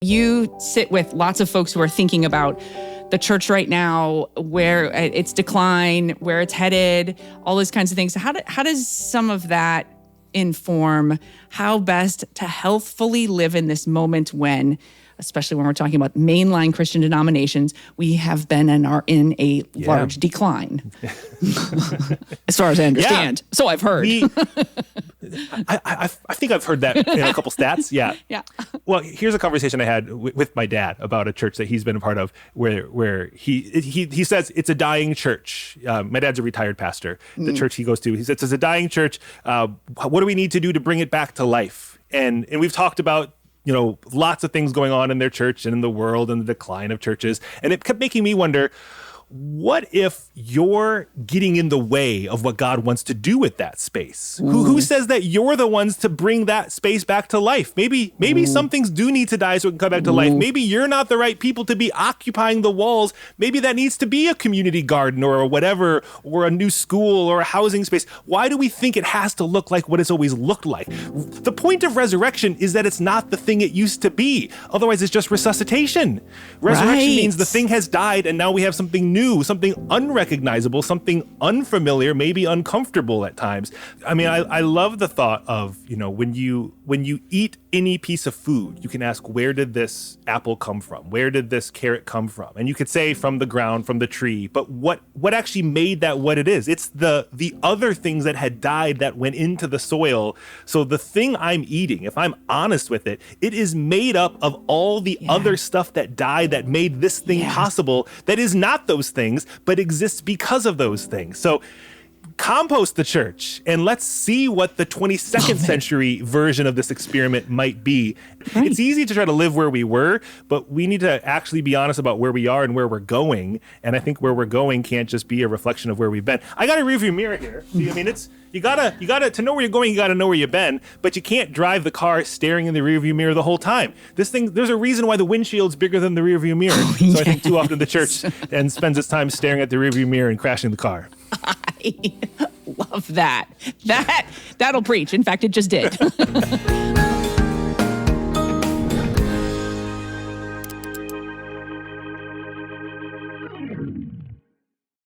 You sit with lots of folks who are thinking about the church right now, where its decline, where it's headed, all those kinds of things. How does some of that inform how best to healthfully live in this moment when, especially when we're talking about mainline Christian denominations, we have been and are in a large decline, as far as I understand. So I've heard. I think I've heard that in a couple stats. Yeah. Well, here's a conversation I had with my dad about a church that he's been a part of, where he says it's a dying church. My dad's a retired pastor. The church he goes to, he says it's a dying church. What do we need to do to bring it back to life? And we've talked about, lots of things going on in their church and in the world and the decline of churches. And it kept making me wonder, what if you're getting in the way of what God wants to do with that space? Who says that you're the ones to bring that space back to life? Maybe some things do need to die so it can come back to life. Maybe you're not the right people to be occupying the walls. Maybe that needs to be a community garden or whatever, or a new school or a housing space. Why do we think it has to look like what it's always looked like? The point of resurrection is that it's not the thing it used to be. Otherwise, it's just resuscitation. Resurrection means the thing has died and now we have something new, something unrecognizable, something unfamiliar, maybe uncomfortable at times. I mean, I love the thought of, when you eat any piece of food, you can ask, where did this apple come from? Where did this carrot come from? And you could say from the ground, from the tree, but what actually made that what it is? It's the other things that had died that went into the soil. So the thing I'm eating, if I'm honest with it, it is made up of all the other stuff that died that made this thing possible, that is not those things, but exists because of those things. So compost the church and let's see what the 22nd century version of this experiment might be. Right. It's easy to try to live where we were, but we need to actually be honest about where we are and where we're going. And I think where we're going can't just be a reflection of where we've been. I got a rearview mirror here. See, I mean, you gotta to know where you're going, you gotta know where you've been, but you can't drive the car staring in the rearview mirror the whole time. This thing, there's a reason why the windshield's bigger than the rearview mirror. So I think too often the church and spends its time staring at the rearview mirror and crashing the car. I love that. That'll preach. In fact, it just did.